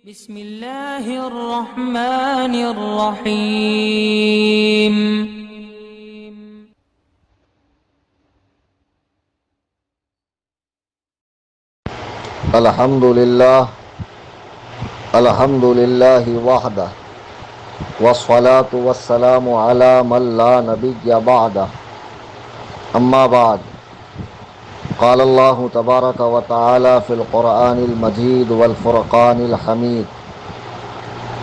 بسم اللہ الرحمن الرحیم۔ الحمد للہ وحدہ والصلاة والسلام علی من لا نبی بعدہ، اما بعد، قال اللہ تبارک و تعالی فی القرآن المجید والفرقان الحمید،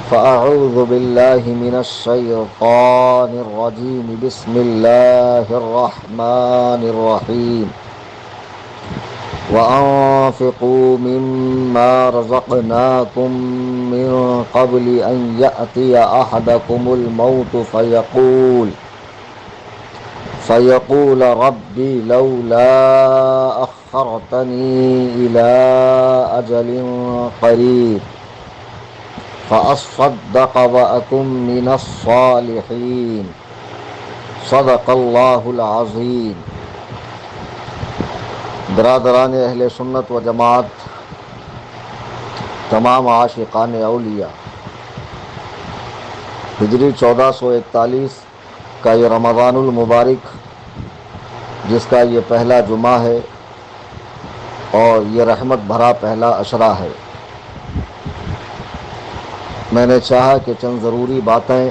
فاعوذ باللہ من الشیطان الرجیم، بسم اللہ الرحمن الرحیم، وَأَنفِقُوا مِمَّا رَزَقْنَاكُم مِّن قَبْلِ أَن يَأْتِيَ أَحَدَكُمُ الْمَوْتُ فَيَقُولَ رَبِّ لَوْلَا أَخَّرْتَنِي إِلَىٰ أَجَلٍ قَرِيبٍ فَأَصَّدَّقَ وَأَكُن مِّنَ الصَّالِحِينَ۔ صدق اللہ العظیم۔ برادران اہل سنت و جماعت، تمام عاشقان اولیاء، ہجری 1441 کا یہ رمضان المبارک، جس کا یہ پہلا جمعہ ہے اور یہ رحمت بھرا پہلا عشرہ ہے، میں نے چاہا کہ چند ضروری باتیں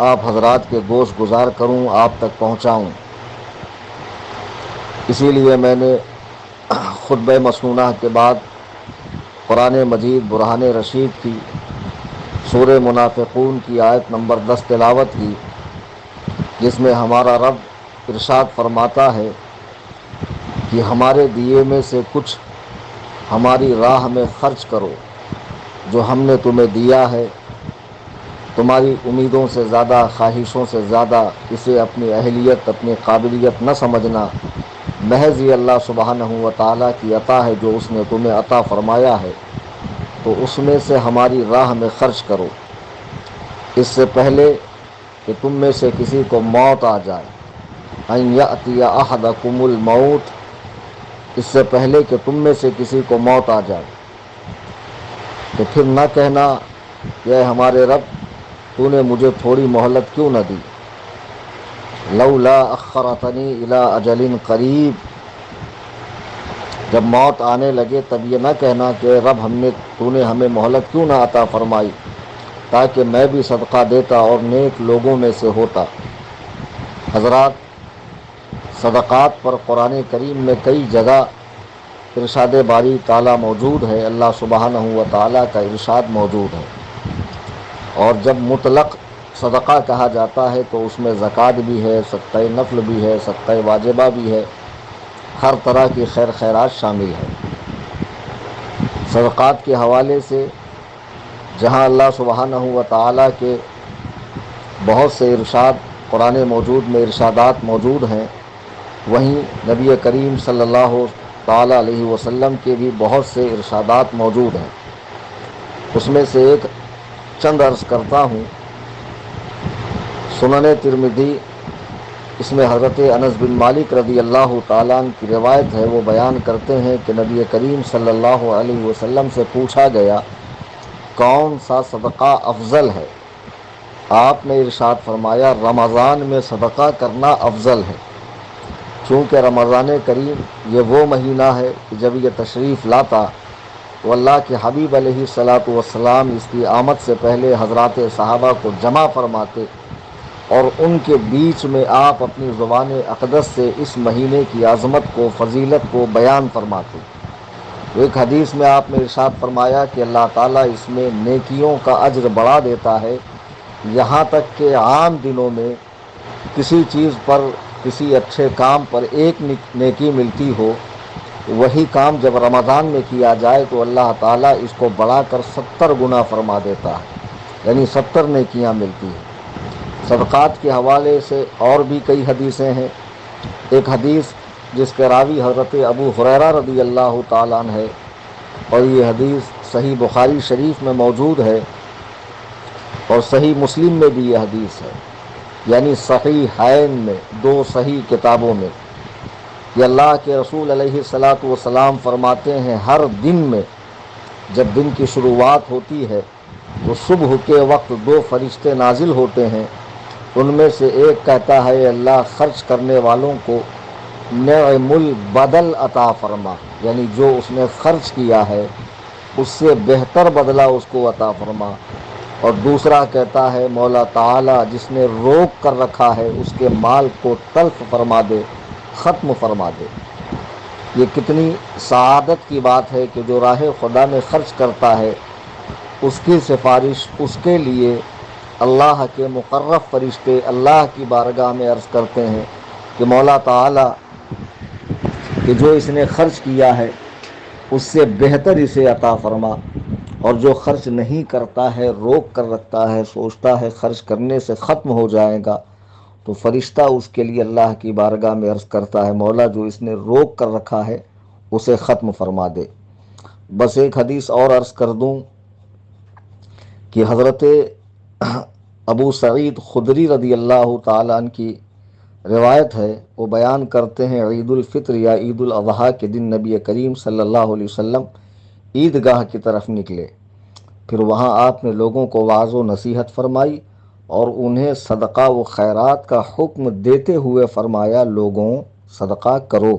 آپ حضرات کے گوش گزار کروں، آپ تک پہنچاؤں۔ اسی لیے میں نے خطبہ مسنونہ کے بعد قرآن مجید برہان رشید کی سورہ منافقون کی آیت نمبر 10 تلاوت کی، جس میں ہمارا رب ارشاد فرماتا ہے کہ ہمارے دیے میں سے کچھ ہماری راہ میں خرچ کرو، جو ہم نے تمہیں دیا ہے، تمہاری امیدوں سے زیادہ، خواہشوں سے زیادہ اسے اپنی اہلیت، اپنی قابلیت نہ سمجھنا، محض یہ اللہ سبحانہ و تعالیٰ کی عطا ہے جو اس نے تمہیں عطا فرمایا ہے، تو اس میں سے ہماری راہ میں خرچ کرو، اس سے پہلے کہ تم میں سے کسی کو موت آ جائے۔ ان یأتی احدکم الموت، اس سے پہلے کہ تم میں سے کسی کو موت آ جائے، تو پھر نہ کہنا کہ اے ہمارے رب، تو نے مجھے تھوڑی مہلت کیوں نہ دی، لولا اخرتنی الی اجل قریب، جب موت آنے لگے تب یہ نہ کہنا کہ اے رب تو نے ہمیں مہلت کیوں نہ عطا فرمائی تاکہ میں بھی صدقہ دیتا اور نیک لوگوں میں سے ہوتا۔ حضرات، صدقات پر قرآن کریم میں کئی جگہ ارشاد باری تعالیٰ موجود ہے، اللہ سبحانہ و تعالیٰ کا ارشاد موجود ہے، اور جب مطلق صدقہ کہا جاتا ہے تو اس میں زکوٰۃ بھی ہے، صدقہ نفل بھی ہے، صدقہ واجبہ بھی ہے، ہر طرح کی خیر خیرات شامل ہے۔ صدقات کے حوالے سے جہاں اللہ سبحانہ و تعالیٰ کے بہت سے ارشاد قرآن موجود میں ارشادات موجود ہیں، وہیں نبی کریم صلی اللہ تعالیٰ علیہ وسلم کے بھی بہت سے ارشادات موجود ہیں۔ اس میں سے ایک چند عرض کرتا ہوں۔ سنن ترمذی، اس میں حضرت انس بن مالک رضی اللہ تعالیٰ عنہ کی روایت ہے، وہ بیان کرتے ہیں کہ نبی کریم صلی اللہ علیہ وسلم سے پوچھا گیا کون سا صدقہ افضل ہے؟ آپ نے ارشاد فرمایا رمضان میں صدقہ کرنا افضل ہے، چونکہ رمضان کریم یہ وہ مہینہ ہے کہ جب یہ تشریف لاتا تو اللہ کے حبیب علیہ الصلاۃ والسلام اس کی آمد سے پہلے حضرات صحابہ کو جمع فرماتے اور ان کے بیچ میں آپ اپنی زبان اقدس سے اس مہینے کی عظمت کو، فضیلت کو بیان فرماتے۔ ایک حدیث میں آپ نے ارشاد فرمایا کہ اللہ تعالیٰ اس میں نیکیوں کا اجر بڑھا دیتا ہے، یہاں تک کہ عام دنوں میں کسی چیز پر، کسی اچھے کام پر ایک نیکی ملتی ہو، وہی کام جب رمضان میں کیا جائے تو اللہ تعالیٰ اس کو بڑھا کر 70 گنا فرما دیتا ہے، یعنی 70 نیکیاں ملتی ہیں۔ صدقات کے حوالے سے اور بھی کئی حدیثیں ہیں۔ ایک حدیث جس کے راوی حضرت ابو ہریرہ رضی اللہ تعالیٰ عنہ ہے، اور یہ حدیث صحیح بخاری شریف میں موجود ہے اور صحیح مسلم میں بھی یہ حدیث ہے، یعنی صحیحین میں، دو صحیح کتابوں میں، کہ اللہ کے رسول علیہ الصلاۃ والسلام فرماتے ہیں ہر دن میں جب دن کی شروعات ہوتی ہے تو صبح کے وقت 2 فرشتے نازل ہوتے ہیں، ان میں سے ایک کہتا ہے اے اللہ خرچ کرنے والوں کو نعم البدل عطا فرما، یعنی جو اس نے خرچ کیا ہے اس سے بہتر بدلہ اس کو عطا فرما۔ اور دوسرا کہتا ہے مولا تعالی جس نے روک کر رکھا ہے اس کے مال کو تلف فرما دے، ختم فرما دے۔ یہ کتنی سعادت کی بات ہے کہ جو راہ خدا میں خرچ کرتا ہے اس کی سفارش اس کے لیے اللہ کے مقرب فرشتے اللہ کی بارگاہ میں عرض کرتے ہیں کہ مولا تعالی کہ جو اس نے خرچ کیا ہے اس سے بہتر اسے عطا فرما، اور جو خرچ نہیں کرتا ہے، روک کر رکھتا ہے، سوچتا ہے خرچ کرنے سے ختم ہو جائے گا، تو فرشتہ اس کے لیے اللہ کی بارگاہ میں عرض کرتا ہے مولا جو اس نے روک کر رکھا ہے اسے ختم فرما دے۔ بس ایک حدیث اور عرض کر دوں کہ حضرت ابو سعید خدری رضی اللہ تعالیٰ عنہ کی روایت ہے، وہ بیان کرتے ہیں عید الفطر یا عید الاضحیٰ کے دن نبی کریم صلی اللہ علیہ وسلم عیدگاہ کی طرف نکلے، پھر وہاں آپ نے لوگوں کو وعظ و نصیحت فرمائی اور انہیں صدقہ و خیرات کا حکم دیتے ہوئے فرمایا لوگوں صدقہ کرو،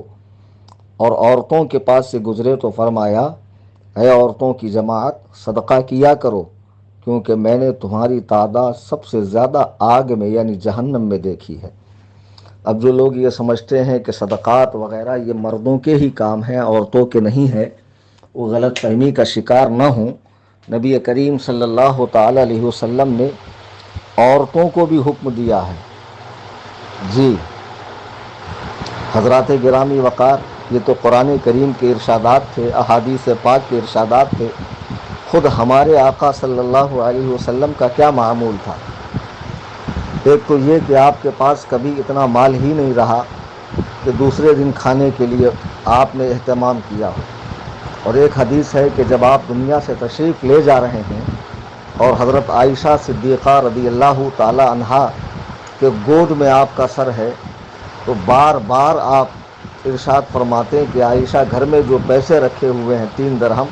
اور عورتوں کے پاس سے گزرے تو فرمایا اے عورتوں کی جماعت صدقہ کیا کرو کیونکہ میں نے تمہاری تعداد سب سے زیادہ آگ میں یعنی جہنم میں دیکھی ہے۔ اب جو لوگ یہ سمجھتے ہیں کہ صدقات وغیرہ یہ مردوں کے ہی کام ہیں عورتوں کے نہیں ہے، وہ غلط فہمی کا شکار نہ ہوں۔ نبی کریم صلی اللہ تعالی علیہ وسلم نے عورتوں کو بھی حکم دیا ہے۔ جی حضرات گرامی وقار، یہ تو قرآن کریم کے ارشادات تھے، احادیث پاک کے ارشادات تھے۔ خود ہمارے آقا صلی اللہ علیہ وسلم کا کیا معمول تھا؟ ایک تو یہ کہ آپ کے پاس کبھی اتنا مال ہی نہیں رہا کہ دوسرے دن کھانے کے لیے آپ نے اہتمام کیا ہو، اور ایک حدیث ہے کہ جب آپ دنیا سے تشریف لے جا رہے ہیں اور حضرت عائشہ صدیقہ رضی اللہ تعالی عنہا کے گود میں آپ کا سر ہے تو بار بار آپ ارشاد فرماتے ہیں کہ عائشہ گھر میں جو پیسے رکھے ہوئے ہیں 3 درہم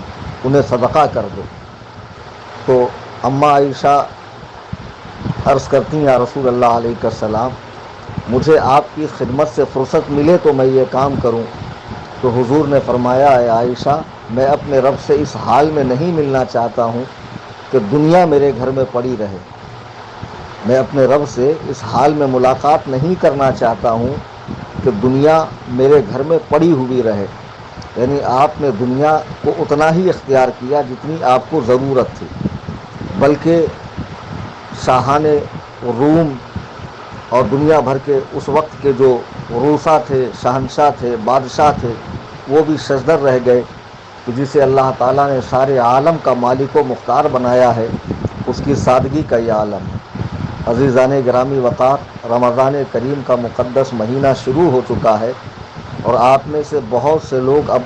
انہیں صدقہ کر دو۔ تو اماں عائشہ عرض کرتی ہیں یا رسول اللہ علیہ السلام مجھے آپ کی خدمت سے فرصت ملے تو میں یہ کام کروں، تو حضور نے فرمایا اے عائشہ میں اپنے رب سے اس حال میں نہیں ملنا چاہتا ہوں کہ دنیا میرے گھر میں پڑی رہے، میں اپنے رب سے اس حال میں ملاقات نہیں کرنا چاہتا ہوں کہ دنیا میرے گھر میں پڑی ہوئی رہے، یعنی آپ نے دنیا کو اتنا ہی اختیار کیا جتنی آپ کو ضرورت تھی، بلکہ شاہان روم اور دنیا بھر کے اس وقت کے جو روسا تھے، شہنشاہ تھے، بادشاہ تھے، وہ بھی ششدر رہ گئے کہ جسے اللہ تعالیٰ نے سارے عالم کا مالک و مختار بنایا ہے، اس کی سادگی کا یہ عالم ہے۔ عزیزان گرامی وقار، رمضان کریم کا مقدس مہینہ شروع ہو چکا ہے اور آپ میں سے بہت سے لوگ اب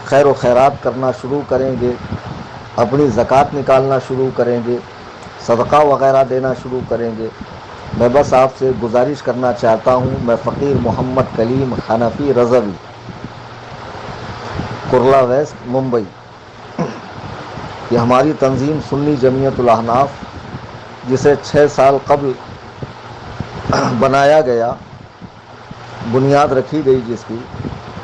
خیر و خیرات کرنا شروع کریں گے، اپنی زکوٰۃ نکالنا شروع کریں گے، صدقہ وغیرہ دینا شروع کریں گے۔ میں بس آپ سے گزارش کرنا چاہتا ہوں، میں فقیر محمد کلیم حنفی رضوی، کرلا ویسٹ، ممبئی، کہ ہماری تنظیم سنی جمعیت الاحناف جسے 6 سال قبل بنایا گیا، بنیاد رکھی گئی جس کی،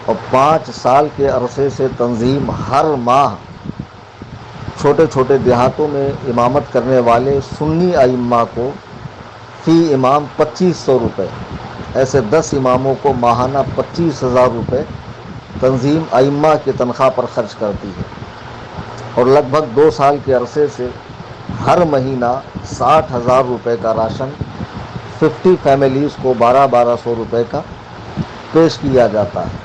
اور 5 سال کے عرصے سے تنظیم ہر ماہ چھوٹے چھوٹے دیہاتوں میں امامت کرنے والے سنی ائمہ کو فی امام 2500 روپے، ایسے 10 اماموں کو ماہانہ 25,000 روپے تنظیم ائمہ کی تنخواہ پر خرچ کرتی ہے، اور لگ بھگ 2 سال کے عرصے سے ہر مہینہ 60,000 روپے کا راشن 50 فیملیز کو 1200 روپے کا پیش کیا جاتا ہے۔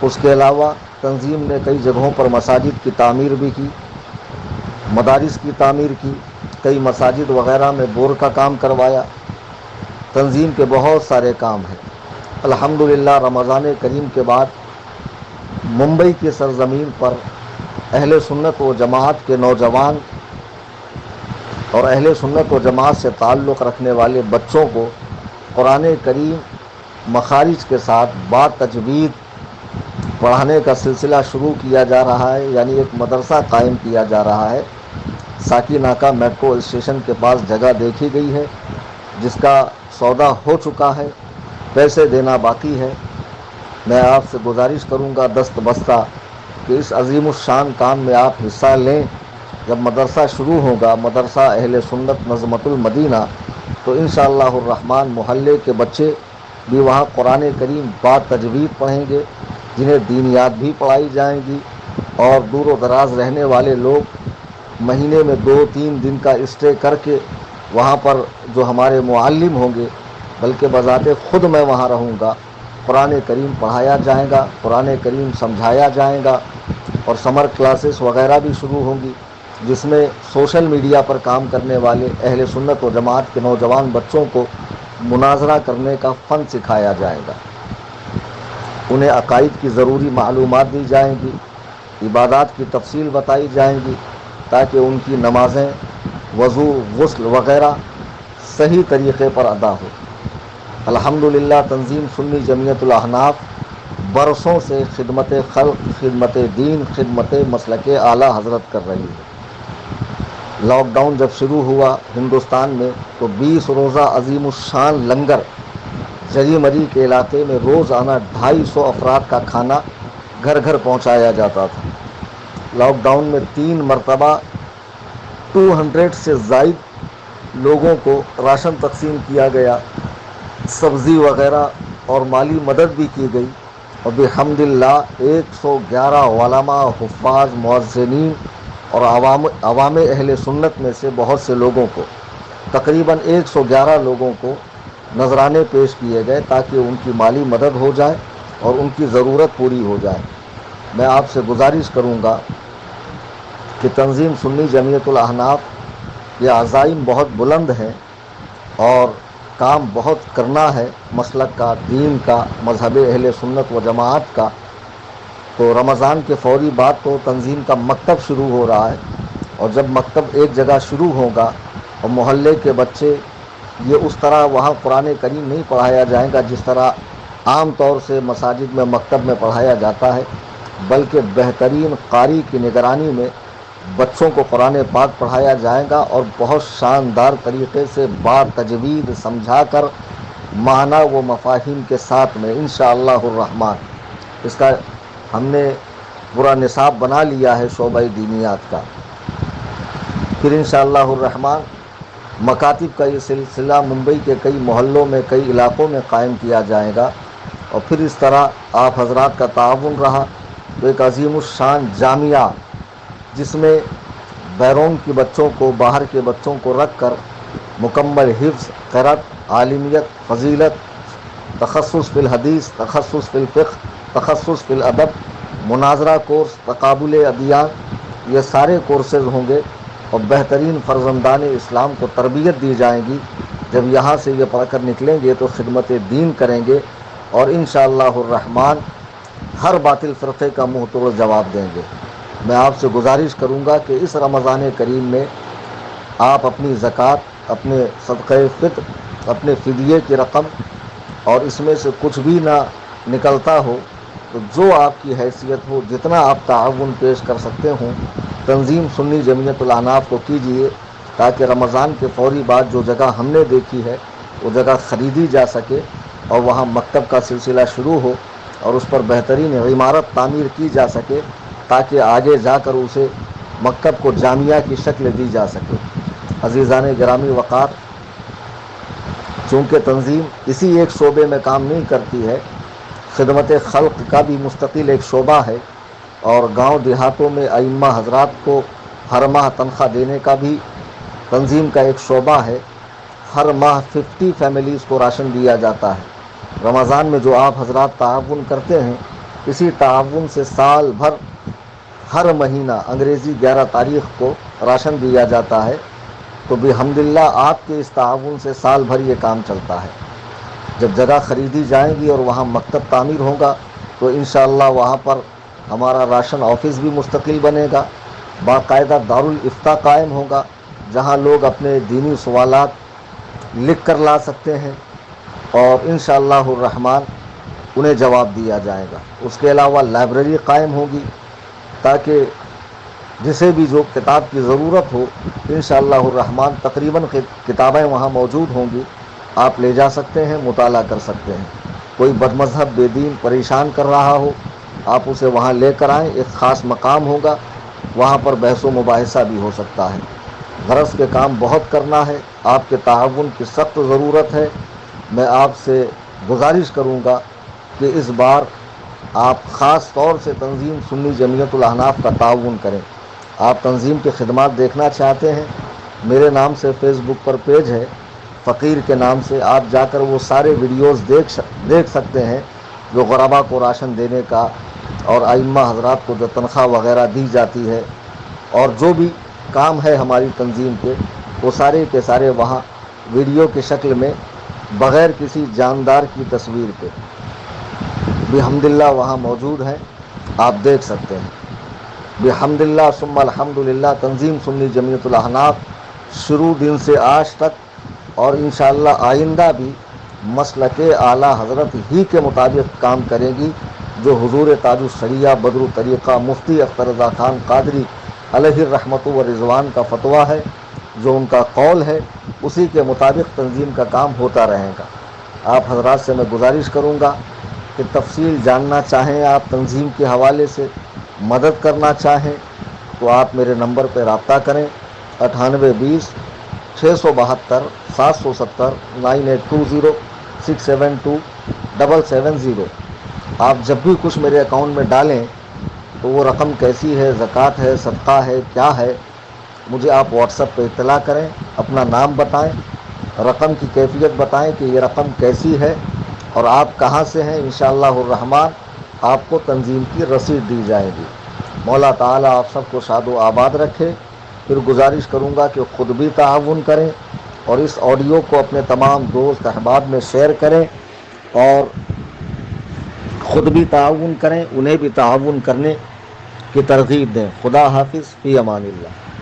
اس کے علاوہ تنظیم نے کئی جگہوں پر مساجد کی تعمیر بھی کی، مدارس کی تعمیر کی، کئی مساجد وغیرہ میں بور کا کام کروایا۔ تنظیم کے بہت سارے کام ہیں۔ الحمدللہ رمضان کریم کے بعد ممبئی کی سرزمین پر اہل سنت و جماعت کے نوجوان اور اہل سنت و جماعت سے تعلق رکھنے والے بچوں کو قرآن کریم مخارج کے ساتھ با تجوید پڑھانے کا سلسلہ شروع کیا جا رہا ہے، یعنی ایک مدرسہ قائم کیا جا رہا ہے۔ ساکی ناکا میٹرو اسٹیشن کے پاس جگہ دیکھی گئی ہے، جس کا سودا ہو چکا ہے، پیسے دینا باقی ہے۔ میں آپ سے گزارش کروں گا دست بستہ کہ اس عظیم الشان کام میں آپ حصہ لیں۔ جب مدرسہ شروع ہوگا، مدرسہ اہل سنت نظمت المدینہ، تو انشاءاللہ الرحمن محلے کے بچے بھی وہاں قرآن کریم با تجوید پڑھیں گے، جنہیں دینیات بھی پڑھائی جائیں گی، اور دور و دراز رہنے والے لوگ مہینے میں 2-3 دن کا اسٹے کر کے وہاں پر جو ہمارے معلم ہوں گے، بلکہ بذات خود میں وہاں رہوں گا، قرآن کریم پڑھایا جائے گا، قرآن کریم سمجھایا جائے گا، اور سمر کلاسز وغیرہ بھی شروع ہوں گی، جس میں سوشل میڈیا پر کام کرنے والے اہل سنت و جماعت کے نوجوان بچوں کو مناظرہ کرنے کا فن سکھایا جائے گا۔ انہیں عقائد کی ضروری معلومات دی جائیں گی، عبادات کی تفصیل بتائی جائیں گی، تاکہ ان کی نمازیں، وضو، غسل وغیرہ صحیح طریقے پر ادا ہو۔ الحمدللہ تنظیم سنی جمعیت الاحناف برسوں سے خدمت خلق، خدمت دین، خدمت مسلک اعلیٰ حضرت کر رہی ہے۔ لاک ڈاؤن جب شروع ہوا ہندوستان میں، تو 20 روزہ عظیم الشان لنگر جری مری کے علاقے میں روزانہ 250 افراد کا کھانا گھر گھر پہنچایا جاتا تھا۔ لاک ڈاؤن میں 3 مرتبہ 200 سے زائد لوگوں کو راشن تقسیم کیا گیا، سبزی وغیرہ اور مالی مدد بھی کی گئی، اور بحمداللہ 111 علماء، حفاظ، مؤذنین اور عوام اہل سنت میں سے بہت سے لوگوں کو، تقریباً 111 لوگوں کو نذرانے پیش کیے گئے، تاکہ ان کی مالی مدد ہو جائے اور ان کی ضرورت پوری ہو جائے۔ میں آپ سے گزارش کروں گا کہ تنظیم سنی جمعیت الاحناف یہ عزائم بہت بلند ہیں اور کام بہت کرنا ہے، مسلک کا، دین کا، مذہب اہل سنت و جماعت کا۔ تو رمضان کے فوری بعد تو تنظیم کا مکتب شروع ہو رہا ہے، اور جب مکتب ایک جگہ شروع ہوگا اور محلے کے بچے، یہ اس طرح وہاں قرآن کریم نہیں پڑھایا جائے گا جس طرح عام طور سے مساجد میں مکتب میں پڑھایا جاتا ہے، بلکہ بہترین قاری کی نگرانی میں بچوں کو قرآن پاک پڑھایا جائے گا، اور بہت شاندار طریقے سے با تجوید سمجھا کر معنی و مفاہیم کے ساتھ میں انشاءاللہ الرحمن۔ اس کا ہم نے پورا نصاب بنا لیا ہے شعبہ دینیات کا۔ پھر انشاءاللہ الرحمن مکاتب کا یہ سلسلہ ممبئی کے کئی محلوں میں، کئی علاقوں میں قائم کیا جائے گا، اور پھر اس طرح آپ حضرات کا تعاون رہا تو ایک عظیم الشان جامعہ، جس میں بیرون کے بچوں کو، باہر کے بچوں کو رکھ کر مکمل حفظ، قرأت، عالمیت، فضیلت، تخصص فی الحدیث، تخصص فی الفقہ، تخصص فی الادب، مناظرہ کورس، تقابل ادیان، یہ سارے کورسز ہوں گے، اور بہترین فرزندان اسلام کو تربیت دی جائے گی۔ جب یہاں سے یہ پڑھ کر نکلیں گے تو خدمت دین کریں گے، اور انشاءاللہ الرحمن ہر باطل فرقے کا منہ توڑ جواب دیں گے۔ میں آپ سے گزارش کروں گا کہ اس رمضان کریم میں آپ اپنی زکوٰۃ، اپنے صدقہ فطر، اپنے فدیے کی رقم، اور اس میں سے کچھ بھی نہ نکلتا ہو تو جو آپ کی حیثیت ہو، جتنا آپ تعاون پیش کر سکتے ہوں، تنظیم سنی جمعیت الاحناف کو کیجیے، تاکہ رمضان کے فوری بعد جو جگہ ہم نے دیکھی ہے وہ جگہ خریدی جا سکے، اور وہاں مکتب کا سلسلہ شروع ہو، اور اس پر بہترین عمارت تعمیر کی جا سکے، تاکہ آگے جا کر اسے مکتب کو جامعہ کی شکل دی جا سکے۔ عزیزان گرامی وقار، چونکہ تنظیم اسی ایک شعبے میں کام نہیں کرتی ہے، خدمت خلق کا بھی مستقل ایک شعبہ ہے، اور گاؤں دیہاتوں میں ائمہ حضرات کو ہر ماہ تنخواہ دینے کا بھی تنظیم کا ایک شعبہ ہے۔ ہر ماہ 50 فیملیز کو راشن دیا جاتا ہے۔ رمضان میں جو آپ حضرات تعاون کرتے ہیں، اسی تعاون سے سال بھر ہر مہینہ انگریزی 11 تاریخ کو راشن دیا جاتا ہے، تو بحمدللہ آپ کے اس تعاون سے سال بھر یہ کام چلتا ہے۔ جب جگہ خریدی جائے گی اور وہاں مکتب تعمیر ہوگا تو انشاءاللہ وہاں پر ہمارا راشن آفس بھی مستقل بنے گا، باقاعدہ دارالافتاء قائم ہوگا، جہاں لوگ اپنے دینی سوالات لکھ کر لا سکتے ہیں، اور انشاءاللہ الرحمن انہیں جواب دیا جائے گا۔ اس کے علاوہ لائبریری قائم ہوگی تاکہ جسے بھی جو کتاب کی ضرورت ہو انشاءاللہ الرحمن تقریباً کتابیں وہاں موجود ہوں گی، آپ لے جا سکتے ہیں، مطالعہ کر سکتے ہیں۔ کوئی بدمذہب بے دین پریشان کر رہا ہو آپ اسے وہاں لے کر آئیں، ایک خاص مقام ہوگا، وہاں پر بحث و مباحثہ بھی ہو سکتا ہے۔ غرض کے کام بہت کرنا ہے، آپ کے تعاون کی سخت ضرورت ہے۔ میں آپ سے گزارش کروں گا کہ اس بار آپ خاص طور سے تنظیم سنی جمعیت الاحناف کا تعاون کریں۔ آپ تنظیم کی خدمات دیکھنا چاہتے ہیں، میرے نام سے فیس بک پر پیج ہے فقیر کے نام سے، آپ جا کر وہ سارے ویڈیوز دیکھ سکتے ہیں جو غربا کو راشن دینے کا اور ائمہ حضرات کو جو تنخواہ وغیرہ دی جاتی ہے اور جو بھی کام ہے ہماری تنظیم کے، وہ سارے کے سارے وہاں ویڈیو کی شکل میں بغیر کسی جاندار کی تصویر کے بحمداللہ وہاں موجود ہیں، آپ دیکھ سکتے ہیں۔ بحمداللہ ثم الحمدللہ تنظیم سنی جمعیت الاحناف شروع دن سے آج تک اور انشاءاللہ آئندہ بھی مسلک اعلیٰ حضرت ہی کے مطابق کام کرے گی، جو حضور تاج الشریعہ بدر الطریقہ مفتی اختر رضا خان قادری علیہ الرحمت و رضوان کا فتویٰ ہے، جو ان کا قول ہے، اسی کے مطابق تنظیم کا کام ہوتا رہے گا۔ آپ حضرات سے میں گزارش کروں گا کہ تفصیل جاننا چاہیں، آپ تنظیم کے حوالے سے مدد کرنا چاہیں تو آپ میرے نمبر پہ رابطہ کریں 9820 672 770 9820 672 770۔ آپ جب بھی کچھ میرے اکاؤنٹ میں ڈالیں تو وہ رقم کیسی ہے، زکوٰۃ ہے، صدقہ ہے، کیا ہے، مجھے آپ واٹس ایپ پہ اطلاع کریں، اپنا نام بتائیں، رقم کی کیفیت بتائیں کہ یہ رقم کیسی ہے اور آپ کہاں سے ہیں، انشاءاللہ الرحمن آپ کو تنظیم کی رسید دی جائے گی۔ مولا تعالیٰ آپ سب کو شاد و آباد رکھے۔ پھر گزارش کروں گا کہ خود بھی تعاون کریں اور اس آڈیو کو اپنے تمام دوست احباب میں شیئر کریں اور خود بھی تعاون کریں، انہیں بھی تعاون کرنے کی ترغیب دیں۔ خدا حافظ، فی امان اللہ۔